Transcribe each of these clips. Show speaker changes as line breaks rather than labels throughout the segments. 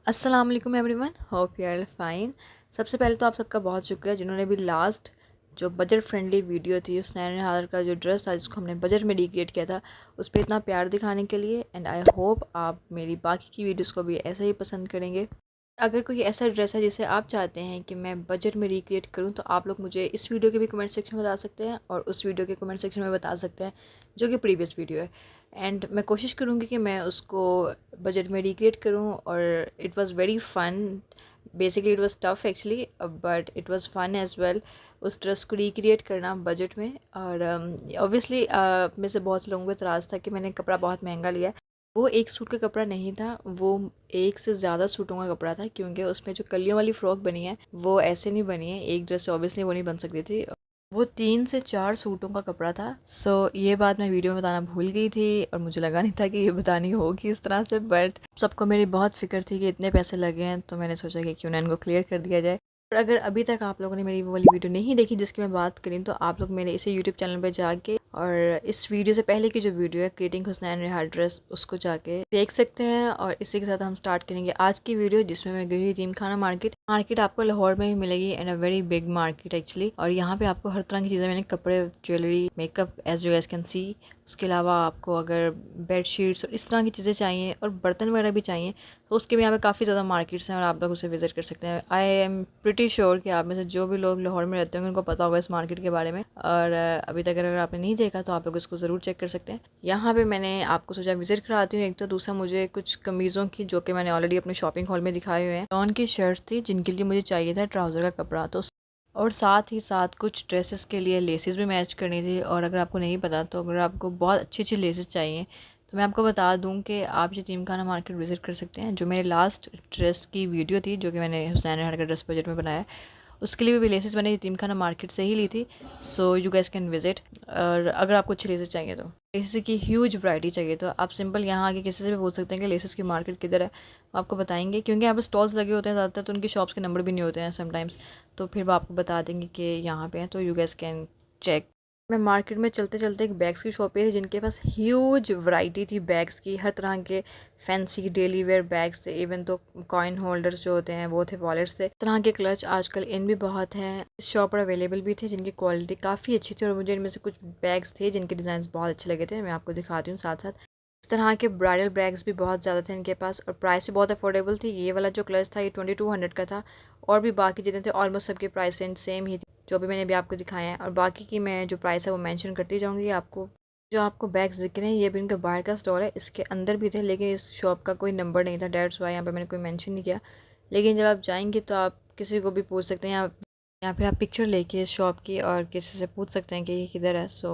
अस्सलाम वालेकुम everyone, hope you are fine. सबसे पहले तो आप सबका बहुत शुक्रिया जिन्होंने भी लास्ट जो बजट फ्रेंडली वीडियो थी उस 9,500 का जो ड्रेस था जिसको हमने बजट में रिक्रिएट किया था उस पर इतना प्यार दिखाने के लिए। एंड आई होप आप मेरी बाकी की वीडियोस को भी ऐसे ही पसंद करेंगे। अगर कोई ऐसा ड्रेस है जिसे आप चाहते हैं कि मैं बजट में रिक्रिएट करूं तो आप लोग मुझे इस वीडियो के भी कमेंट सेक्शन में बता सकते हैं और उस वीडियो के कमेंट सेक्शन में बता सकते हैं जो कि प्रीवियस वीडियो है। एंड मैं कोशिश करूँगी कि मैं उसको बजट में रिक्रिएट करूँ। और it was very fun. Basically it was tough actually, but it was fun as well उस ड्रेस को रिक्रिएट करना बजट में। और ऑब्वियसली में से बहुत से लोगों को एतराज़ था कि मैंने कपड़ा बहुत महंगा लिया। वो एक सूट का कपड़ा नहीं था, वो एक से ज़्यादा सूटों का कपड़ा था, क्योंकि उसमें जो कलियों वाली फ़्रॉक बनी है वो ऐसे नहीं बनी है, एक ड्रेस से ऑब्वियसली वो नहीं बन सकती थी। वो 3 से 4 सूटों का कपड़ा था। ये बात मैं वीडियो में बताना भूल गई थी और मुझे लगा नहीं था कि ये बतानी होगी इस तरह से, बट सबको मेरी बहुत फ़िक्र थी कि इतने पैसे लगे हैं, तो मैंने सोचा कि क्यों ना इनको क्लियर कर दिया जाए। और अगर अभी तक आप लोगों ने मेरी वो वाली वीडियो नहीं देखी जिसकी मैं बात करी, तो आप लोग मेरे इसे यूट्यूब चैनल पे जाके और इस वीडियो से पहले की जो वीडियो है क्रिएटिंग हुसनैन रिहा ड्रेस उसको जाके देख सकते हैं। और इसी के साथ हम स्टार्ट करेंगे आज की वीडियो, जिसमें मैं गई हुई यतीम खाना मार्केट। मार्केट आपको लाहौर में भी मिलेगी and a very big market actually. और यहाँ पे आपको हर तरह की चीज़ें मैंने कपड़े, jewellery, makeup as you guys can see. उसके अलावा आपको अगर बेड शीट्स और इस तरह की चीज़ें चाहिए और बर्तन वगैरह भी चाहिए तो उसके भी यहाँ पे काफ़ी ज़्यादा मार्केट्स हैं और आप लोग उसे विज़िट कर सकते हैं। आई एम प्रिटी श्योर कि आप में से जो भी लोग लाहौर में रहते होंगे उनको पता होगा इस मार्केट के बारे में। और अभी तक अगर आपने नहीं देखा तो आप लोग इसको ज़रूर चेक कर सकते हैं। यहाँ पे मैंने आपको सोचा विज़िट कराती हूँ। एक तो दूसरा मुझे कुछ कमीज़ों की जो कि मैंने ऑलरेडी अपने शॉपिंग हॉल में दिखाए हुए हैं, लॉन की शर्ट्स थी जिनके लिए मुझे चाहिए था ट्राउज़र का कपड़ा, तो और साथ ही साथ कुछ ड्रेसेस के लिए लेसेस भी मैच करनी थी। और अगर आपको नहीं पता तो अगर आपको बहुत अच्छी अच्छी लेसेस चाहिए तो मैं आपको बता दूं कि आप यतीम खाना मार्केट विज़िट कर सकते हैं। जो मेरे लास्ट ड्रेस की वीडियो थी जो कि मैंने हुसैन रिहा का ड्रेस बजट में बनाया, उसके लिए भी लेसेस मैंने यतीम खाना मार्केट से ही ली थी। So you gas can visit. और अगर आपको अच्छी लेसेस चाहिए तो लेसेस की ह्यूज वैरायटी चाहिए तो आप सिंपल यहाँ आके किसी से भी पूछ सकते हैं कि लेसेस की मार्केट किधर है, वो आपको बताएंगे। क्योंकि यहाँ पर स्टॉल्स लगे होते हैं ज़्यादातर, तो उनकी शॉप्स के नंबर भी नहीं होते हैं समटाइम्स, तो फिर वो आपको बता देंगे कि यहाँ पे हैं, तो यू गैस कैन चेक। मैं मार्केट में चलते चलते एक बैग्स की शॉप पे थी जिनके पास ह्यूज वैरायटी थी बैग्स की, हर तरह के फैंसी डेली वेयर बैग्स थे। इवन तो कॉइन होल्डर्स जो होते हैं वो थे, वॉलेट्स थे, तरह के क्लच आजकल इन भी बहुत हैं इस शॉप पर अवेलेबल भी थे, जिनकी क्वालिटी काफ़ी अच्छी थी। और मुझे इनमें से कुछ बैग्स थे जिनके डिज़ाइन बहुत अच्छे लगे थे, मैं आपको दिखाती हूँ साथ साथ। इस तरह के ब्राइडल बैग्स भी बहुत ज़्यादा थे इनके पास और प्राइस भी बहुत अफोर्डेबल थी। ये वाला जो क्लच था ये 2200 का था और भी बाकी जितने थे ऑलमोस्ट सबके प्राइस रेंज सेम ही थी जो भी मैंने अभी आपको दिखाया है। और बाकी की मैं जो प्राइस है वो मेंशन करती जाऊंगी आपको। जो आपको बैग्स दिख रहे हैं ये भी इनका बाहर का स्टॉल है, इसके अंदर भी थे लेकिन इस शॉप का कोई नंबर नहीं था, डेट्स वाई यहाँ पे मैंने कोई मेंशन नहीं किया। लेकिन जब आप जाएंगे तो आप किसी को भी पूछ सकते हैं, या फिर आप पिक्चर लेके इस शॉप की और किसी से पूछ सकते हैं कि ये किधर है। सो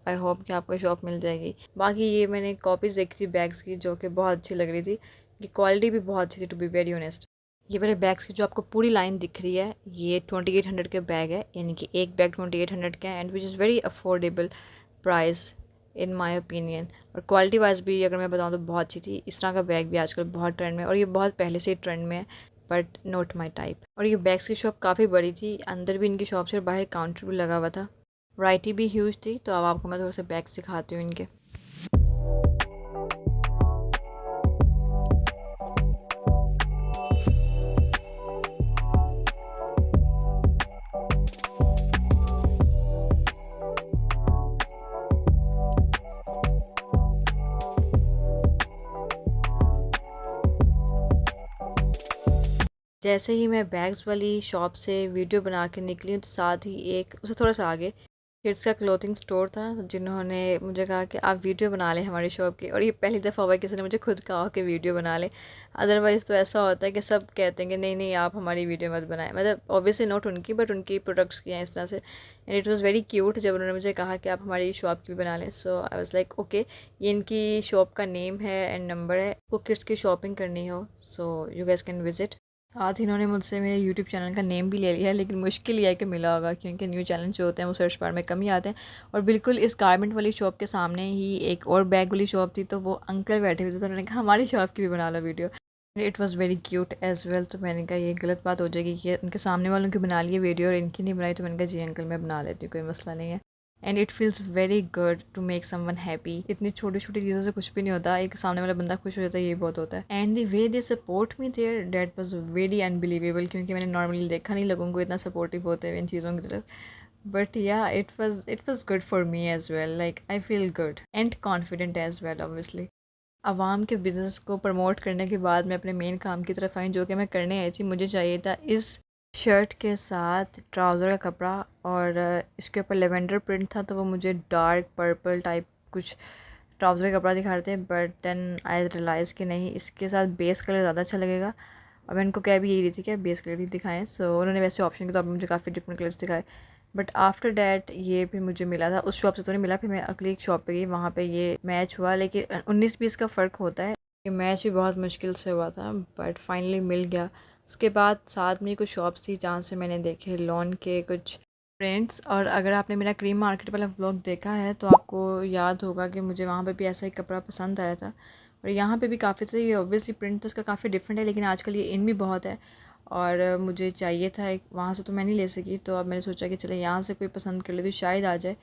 आई होप कि आपको शॉप मिल जाएगी। बाकी ये मैंने कॉपीज़ देखी थी बैग्स की जो कि बहुत अच्छी लग रही थी, कि क्वालिटी भी बहुत अच्छी थी टू बी वेरी ऑनेस्ट। ये वाले बैग्स की जो आपको पूरी लाइन दिख रही है ये 2800 के बैग है, यानी कि एक बैग 2800 का है and which is very affordable price in my opinion. और क्वालिटी वाइज भी अगर मैं बताऊँ तो बहुत अच्छी थी। इस तरह का बैग भी आजकल बहुत ट्रेंड में है और ये बहुत पहले से ही ट्रेंड में है, बट नॉट माई टाइप। और ये बैग्स की शॉप काफ़ी बड़ी थी, अंदर भी इनकी शॉप से बाहर काउंटर भी लगा हुआ था, वैरायटी भी ह्यूज थी। तो अब आपको मैं थोड़े से बैग्स दिखाती हूँ इनके। जैसे ही मैं बैग्स वाली शॉप से वीडियो बना के निकली तो साथ ही एक उससे थोड़ा सा आगे किड्स का क्लोथिंग स्टोर था, जिन्होंने मुझे कहा कि आप वीडियो बना लें हमारी शॉप की। और ये पहली दफ़ा हुआ किसी ने मुझे खुद कहा कि वीडियो बना लें। अदरवाइज़ तो ऐसा होता है कि सब कहते हैं कि नहीं नहीं आप हमारी वीडियो मत बनाएं, मतलब ऑब्वियसली नॉट उनकी बट उनकी प्रोडक्ट्स की हैं इस तरह से। And it was very cute जब उन्होंने मुझे कहा कि आप हमारी शॉप की भी बना लें। सो आई वाज़ लाइक ओके, ये इनकी शॉप का नेम है एंड नंबर है, को किड्स की शॉपिंग करनी हो so you gas can visit. साथ ही इन्होंने मुझसे मेरे यूट्यूब चैनल का नेम भी ले लिया है, लेकिन मुश्किल ही है कि मिला होगा क्योंकि न्यू चैनल जो होते हैं वो सर्च बार में कम ही आते हैं। और बिल्कुल इस गारमेंट वाली शॉप के सामने ही एक और बैग वाली शॉप थी, तो वो अंकल बैठे हुए थे तो उन्होंने कहा हमारी शॉप की भी बना लो video. It was very cute as well. तो मैंने कहा ये गलत बात हो जाएगी कि उनके सामने वालों की बना ली वीडियो और इनकी नहीं बनाई, तो मैंने कहा जी अंकल मैं बना लेती हूँ, कोई मसला नहीं है। And it feels very good to make someone happy. इतनी छोटी छोटी चीज़ों से कुछ भी नहीं होता, एक सामने वाला बंदा खुश हो जाता है, ये बहुत होता है। And the way they support me there, that was very unbelievable, क्योंकि मैंने नॉर्मली देखा नहीं लोगों को इतना सपोर्टिव होते हुए इन चीज़ों की तरफ। बट या it was good for me as well, like I feel good and confident as well obviously. आवाम के बिज़नेस को प्रमोट करने के बाद मैं अपने मेन काम की तरफ आई, जो कि मैं करने आई थी। मुझे चाहिए था इस शर्ट के साथ ट्राउज़र का कपड़ा, और इसके ऊपर लेवेंडर प्रिंट था, तो वो मुझे डार्क पर्पल टाइप कुछ ट्राउज़र का कपड़ा दिखा रहे थे। बट देन आई रियलाइज़ कि नहीं, इसके साथ बेस कलर ज़्यादा अच्छा लगेगा। और मैं इनको कह भी यही रही थी कि बेस कलर ही दिखाएं। सो उन्होंने वैसे ऑप्शन के तौर पर मुझे काफ़ी डिफरेंट कलर्स दिखाए। बट आफ्टर डैट ये फिर मुझे मिला था, उस शॉप से तो नहीं मिला, फिर मैं अगली एक शॉप पे गई, वहाँ पे ये मैच हुआ। लेकिन 19-20 का फ़र्क होता है, ये मैच भी बहुत मुश्किल से हुआ था, बट फाइनली मिल गया। उसके बाद साथ में कुछ शॉप्स थी जहाँ से मैंने देखे लॉन के कुछ प्रिंट्स। और अगर आपने मेरा क्रीम मार्केट वाला व्लॉग देखा है तो आपको याद होगा कि मुझे वहाँ पे भी ऐसा ही कपड़ा पसंद आया था। और यहाँ पे भी काफ़ी सही, ऑब्वियसली प्रिंट तो उसका काफ़ी डिफरेंट है, लेकिन आजकल ये इन भी बहुत है। और मुझे चाहिए था एक, वहाँ से तो मैं नहीं ले सकी, तो अब मैंने सोचा कि चले यहाँ से कोई पसंद कर ले तो शायद आ जाए।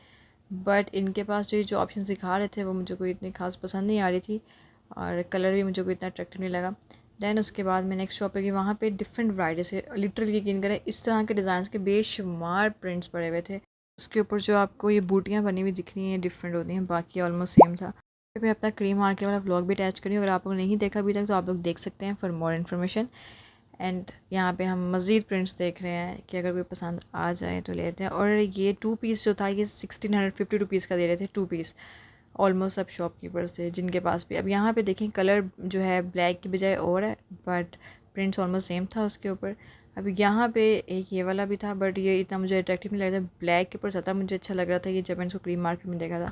बट इनके पास जो ऑप्शन दिखा रहे थे वो मुझे कोई इतनी खास पसंद नहीं आ रही थी, और कलर भी मुझे कोई इतना अट्रैक्टिव नहीं लगा। दैन उसके बाद मैं नेक्स्ट शॉप पे गई, वहाँ पे डिफरेंट वैराइटी से लिटरली यकीन करें इस तरह के डिज़ाइन के बेशुमार प्रिंट्स पड़े हुए थे। उसके ऊपर जो आपको ये बूटियाँ बनी हुई दिख रही हैं डिफरेंट होती हैं, बाकी ऑलमोस्ट सेम था। फिर मैं अपना क्रीम मार्केट वाला व्लॉग भी अटैच करी, अगर आप लोग नहीं देखा अभी तक तो आप लोग देख सकते हैं फॉर मोर इन्फॉर्मेशन। एंड यहाँ पे हम मज़ीद प्रिंट्स देख रहे हैं कि अगर कोई पसंद आ जाए तो लेते हैं। और ये 2 पीस जो था ये 1650 रुपीज़ का दे रहे थे 2 पीस, ऑलमोस्ट सब शॉपकीपर्स थे जिनके पास भी। अब यहाँ पे देखें कलर जो है ब्लैक की बजाय और है, बट प्रिंट्स ऑलमोस्ट सेम था उसके ऊपर। अब यहाँ पे एक ये वाला भी था, बट ये इतना मुझे अट्रैक्टिव नहीं लग रहा था, ब्लैक के ऊपर ज़्यादा मुझे अच्छा लग रहा था ये, जब मैंने इसको क्रीम मार्केट में देखा था।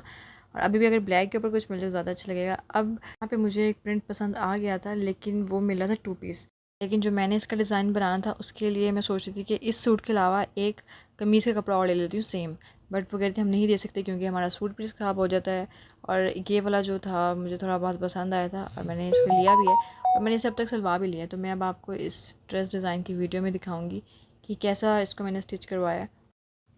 और अभी भी अगर ब्लैक के ऊपर कुछ मिल जाए ज़्यादा अच्छा लगेगा। अब यहाँ पे मुझे एक प्रिंट पसंद आ गया था, लेकिन वो मिला था 2 पीस। लेकिन जो मैंने इसका डिज़ाइन बनाना था उसके लिए मैं सोच रही थी कि इस सूट के अलावा एक कमीज़ का कपड़ा और ले लेती हूँ सेम, बट वो कहते हम नहीं दे सकते क्योंकि हमारा सूट पीस ख़राब हो जाता है। और ये वाला जो था मुझे थोड़ा बहुत पसंद आया था और मैंने इसको लिया भी है, और मैंने इसे अब तक सिलवा भी लिया है। तो मैं अब आपको इस ड्रेस डिज़ाइन की वीडियो में दिखाऊंगी कि कैसा इसको मैंने स्टिच करवाया।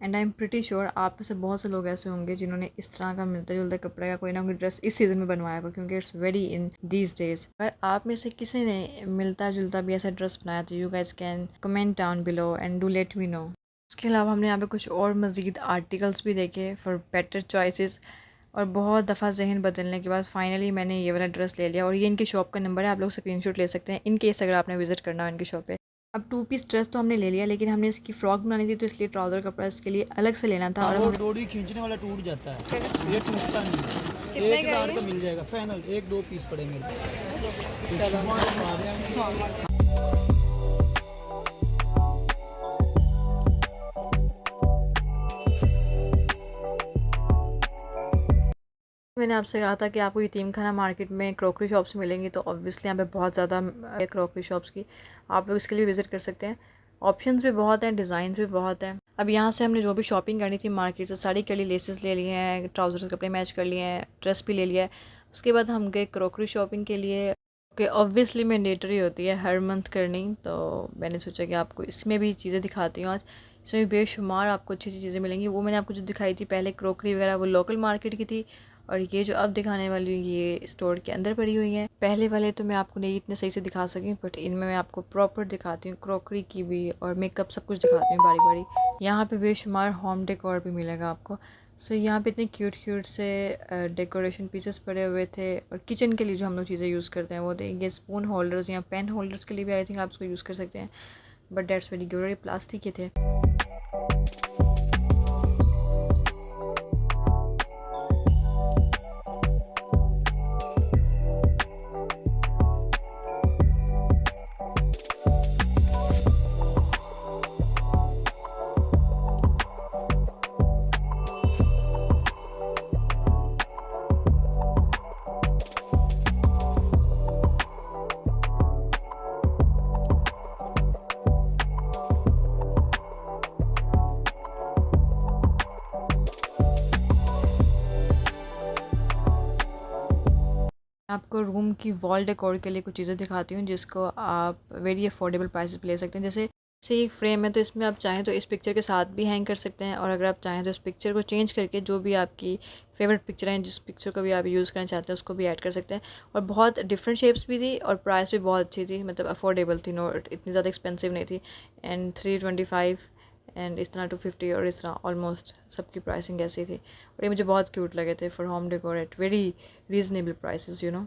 And I am pretty sure आप में से बहुत से लोग ऐसे होंगे जिन्होंने इस तरह का मिलता जुलता कपड़े का कोई ना कोई ड्रेस इस सीज़न में बनवाया होगा, क्योंकि it's very in these days. पर आप में से किसी ने मिलता जुलता भी ऐसा ड्रेस बनाया तो you guys can comment down below and do let me know. उसके अलावा हमने यहाँ पे कुछ और मज़ीद आर्टिकल्स भी देखे फॉर बेटर चॉइसेस, और बहुत दफ़ा जहन बदलने के बाद फाइनली मैंने ये वाला ड्रेस ले लिया। और ये इनकी शॉप का नंबर है, आप लोग स्क्रीनशॉट ले सकते हैं इन केस अगर आपने विज़िट करना हो इनकी शॉप पे। अब 2 पीस ड्रेस तो हमने ले लिया, लेकिन हमने इसकी फ्रॉक बनानी थी तो इसलिए ट्राउज़र कपड़ा इसके लिए अलग से लेना था। और
वो डोरी खींचने वाला टूट जाता है, ये टूटता नहीं है। 1000 का मिल जाएगा फाइनल, 1-2 पीस पड़ेंगे।
मैंने आपसे कहा था कि आपको यतीम खाना मार्केट में क्रॉकरी शॉप्स मिलेंगी, तो ऑब्वियसली यहाँ पे बहुत ज़्यादा क्रॉकरी शॉप्स की, आप लोग इसके लिए विज़िट कर सकते हैं। ऑप्शंस भी बहुत हैं, डिज़ाइंस भी बहुत हैं। अब यहाँ से हमने जो भी शॉपिंग करनी थी मार्केट से साड़ी कर ली, लेसेस ले लिए हैं, ट्राउज़र्स कपड़े मैच कर लिए हैं, ड्रेस भी ले लिया है। उसके बाद हम गए क्रॉकरी शॉपिंग के लिए, कि ऑब्वियसली मैंडेटरी होती है हर मंथ करनी। तो मैंने सोचा कि आपको इसमें भी चीज़ें दिखाती हूँ आज। इसमें भी बेशुमार आपको अच्छी अच्छी चीज़ें मिलेंगी। वो मैंने आपको जो दिखाई थी पहले क्रॉकरी वगैरह, वो लोकल मार्केट की थी, और ये जो अब दिखाने वाली हूँ ये स्टोर के अंदर पड़ी हुई हैं। पहले वाले तो मैं आपको नहीं इतने सही से दिखा सकी, बट इनमें मैं आपको प्रॉपर दिखाती हूँ, क्रॉकरी की भी और मेकअप सब कुछ दिखाती हूँ बारी बारी। यहाँ पे बेशुमार होम डेकोर भी मिलेगा आपको। सो यहाँ पे इतने क्यूट क्यूट से डेकोरेशन पीसेस पड़े हुए थे, और किचन के लिए जो हम लोग चीज़ें यूज़ करते हैं वो थे। ये स्पून होल्डर्स या पेन होल्डर्स के लिए भी आई थिंक आप इसको यूज़ कर सकते हैं, but that's very good, plastic के थे। आपको रूम की वॉल डेकोर के लिए कुछ चीज़ें दिखाती हूँ जिसको आप वेरी अफोर्डेबल प्राइस पे ले सकते हैं। जैसे से एक फ्रेम है, तो इसमें आप चाहें तो इस पिक्चर के साथ भी हैंग कर सकते हैं, और अगर आप चाहें तो इस पिक्चर को चेंज करके जो भी आपकी फेवरेट पिक्चर हैं, जिस पिक्चर को भी आप यूज़ करना चाहते हैं उसको भी ऐड कर सकते हैं। और बहुत डिफरेंट शेप्स भी थी और प्राइस भी बहुत अच्छी थी, मतलब अफोर्डेबल थी, नो इतनी ज़्यादा एक्सपेंसिव नहीं थी। एंड 325 एंड इस तरह 250 और इस तरह ऑलमोस्ट सबकी प्राइसिंग ऐसी थी। और ये मुझे बहुत क्यूट लगे थे for home decor at very reasonable prices, you know.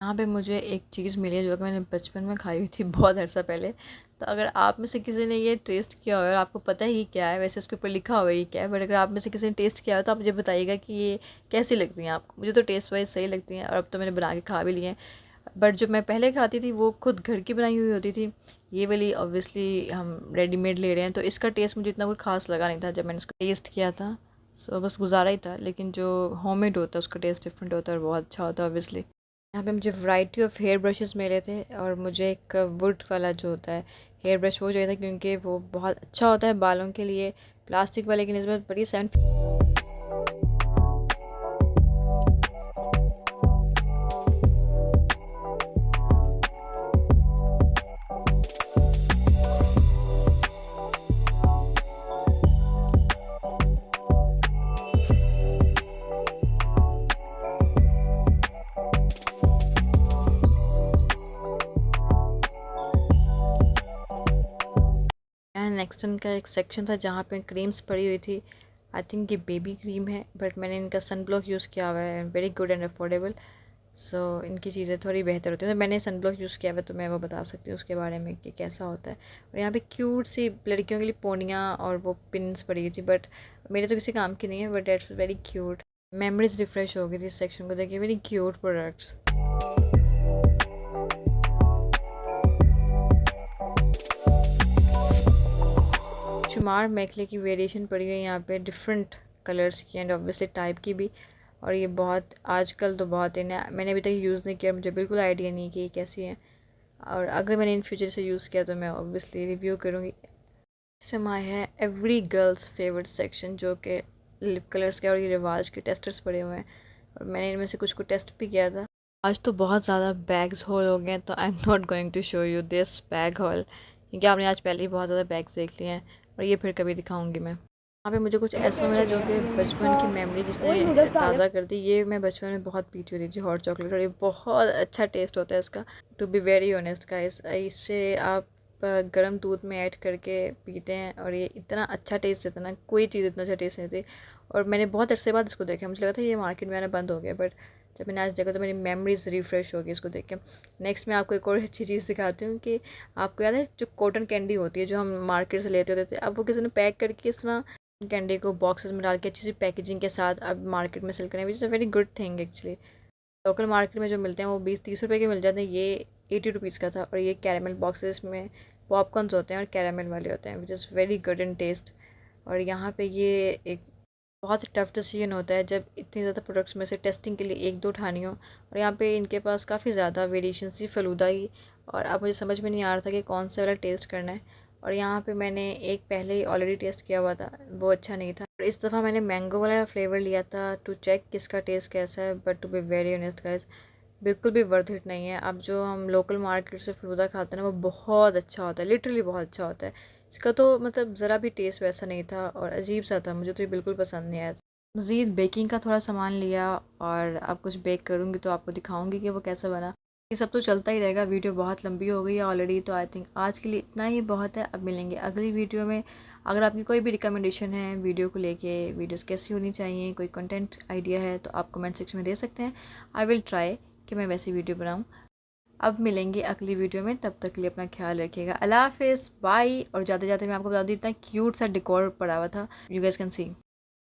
यहाँ पे मुझे एक चीज़ मिली है जो कि मैंने बचपन में खाई हुई थी बहुत अर्सा पहले। तो अगर आप में से किसी ने ये टेस्ट किया हो और आपको पता ही क्या है, वैसे उसके ऊपर लिखा हुआ ही क्या है, बट अगर आप में से किसी ने टेस्ट किया हो तो आप मुझे बताइएगा कि ये कैसी लगती हैं आपको। मुझे तो टेस्ट वाइज सही लगती हैं और अब तो मैंने बना के खा भी लिए हैं। बट जो मैं पहले खाती थी वो खुद घर की बनाई हुई होती थी। ये वाली ऑब्वियसली हम रेडीमेड ले रहे हैं, तो इसका टेस्ट मुझे इतना कोई ख़ास लगा नहीं था जब मैंने इसको टेस्ट किया था। सो बस गुजारा ही था। लेकिन जो होममेड होता है उसका टेस्ट डिफरेंट होता है और बहुत अच्छा होता है ऑब्वियसली। यहाँ पे मुझे वैरायटी ऑफ हेयर ब्रशेस मिले थे और मुझे एक वुड वाला जो होता है हेयर ब्रश वो चाहिए था, क्योंकि वो बहुत अच्छा होता है बालों के लिए। प्लास्टिक वाले की निस्बत बड़ी 7। एंड नेक्स्ट इनका एक सेक्शन था जहाँ पे क्रीम्स पड़ी हुई थी। आई थिंक ये बेबी क्रीम है, बट मैंने इनका सन ब्लॉक यूज़ किया हुआ है, वेरी गुड एंड अफोर्डेबल। सो इनकी चीज़ें थोड़ी बेहतर होती हैं। तो मैंने सन ब्लॉक यूज़ किया हुआ है तो मैं वो बता सकती हूँ उसके बारे में कि कैसा होता है। और यहाँ पे क्यूट सी लड़कियों के लिए पोनियाँ और वो पिन्स पड़ी हुई थी, बट मेरे तो किसी काम की नहीं है, but that's very cute. Memories refresh हो गई थी इस सेक्शन को देखिए, वेरी क्यूट प्रोडक्ट्स। शुमार मेखले की वेरिएशन पड़ी हुई है यहाँ पे, डिफरेंट कलर्स की एंड ऑब्वियसली टाइप की भी। और ये बहुत आजकल तो बहुत इन्हें मैंने अभी तक यूज़ नहीं किया, मुझे बिल्कुल आइडिया नहीं कि ये कैसी है। और अगर मैंने इन फ्यूचर से यूज़ किया तो मैं ऑब्वियसली रिव्यू करूँगी। इस समय है एवरी गर्ल्स फेवरेट सेक्शन, जो कि लिप कलर्स के और ये रिवाज के टेस्टर्स पड़े हुए हैं, और मैंने इनमें से कुछ को टेस्ट भी किया था। आज तो बहुत ज़्यादा बैग्स हॉल हो गए हैं, तो I am not going to show you this bag haul, क्योंकि आपने आज पहले ही बहुत ज़्यादा बैग्स देख लिए हैं और ये फिर कभी दिखाऊंगी मैं। यहाँ पे मुझे कुछ ऐसा मिला जो कि बचपन की मेमोरी जिसने ताज़ा कर दी। ये मैं बचपन में बहुत पीती होती थी हॉट चॉकलेट, और ये बहुत अच्छा टेस्ट होता है इसका, to be very honest guys. इससे आप गर्म दूध में ऐड करके पीते हैं और ये इतना अच्छा टेस्ट देता है ना, कोई चीज़ इतना अच्छा टेस्ट नहीं थी। और मैंने बहुत अरसे बाद इसको देखा, मुझे लगा था ये मार्केट में आना बंद हो गया, बट जब मैंने आज देखा तो मेरी मेमोरीज रिफ़्रेश हो गई इसको देख के। नेक्स्ट मैं आपको एक और अच्छी चीज़ दिखाती हूँ कि आपको याद है जो कॉटन कैंडी होती है जो हम मार्केट से लेते होते थे, अब वो किसी ने पैक करके इस तरह कैंडी को बॉक्सेस में डाल के अच्छी सी पैकेजिंग के साथ अब मार्केट में सेल करें, which is a very good thing actually. Local market में जो मिलते हैं वो 20-30 रुपये के मिल जाते हैं, ये 80 रुपीज़ का था। और ये कैरामल बॉक्सेस में पॉपकॉर्नस होते हैं और कैरामल वाले होते हैं, which is very good in taste. और यहाँ पे ये एक बहुत टफ डिसीजन होता है जब इतनी ज़्यादा प्रोडक्ट्स में से टेस्टिंग के लिए एक दो उठानी हो, और यहाँ पे इनके पास काफ़ी ज़्यादा वेरिएशन थी फ़लूदा ही, और अब मुझे समझ में नहीं आ रहा था कि कौन सा वाला टेस्ट करना है। और यहाँ पे मैंने एक पहले ही ऑलरेडी टेस्ट किया हुआ था, वो अच्छा नहीं था, और इस दफ़ा मैंने मैंगो वाला फ्लेवर लिया था टू चेक किसका टेस्ट कैसा है। But to be very honest guys, बिल्कुल भी वर्थ इट नहीं है। अब जो हम लोकल मार्केट से फ़लूदा खाते हैं ना वो बहुत अच्छा होता है, लिटरली बहुत अच्छा होता है। इसका तो मतलब ज़रा भी टेस्ट वैसा नहीं था और अजीब सा था, मुझे तो ये बिल्कुल पसंद नहीं आया। मज़ीद बेकिंग का थोड़ा सामान लिया और अब कुछ बेक करूँगी तो आपको दिखाऊँगी कि वो कैसा बना। ये सब तो चलता ही रहेगा, वीडियो बहुत लंबी हो गई है ऑलरेडी, तो आई थिंक आज के लिए इतना ही बहुत है। अब मिलेंगे अगली वीडियो में। अगर आपकी कोई भी रिकमेंडेशन है वीडियो को लेके, वीडियोस कैसी होनी चाहिए, कोई कंटेंट आइडिया है तो आप कमेंट सेक्शन में दे सकते हैं। आई विल ट्राई कि मैं वैसी वीडियो बनाऊँ। अब मिलेंगे अगली वीडियो में, तब तक के लिए अपना ख्याल रखिएगा। अल्लाह हाफिज़, बाय। और जाते जाते मैं आपको बता दूँ इतना क्यूट सा डेकोर पड़ा हुआ था, यू गाइस कैन सी।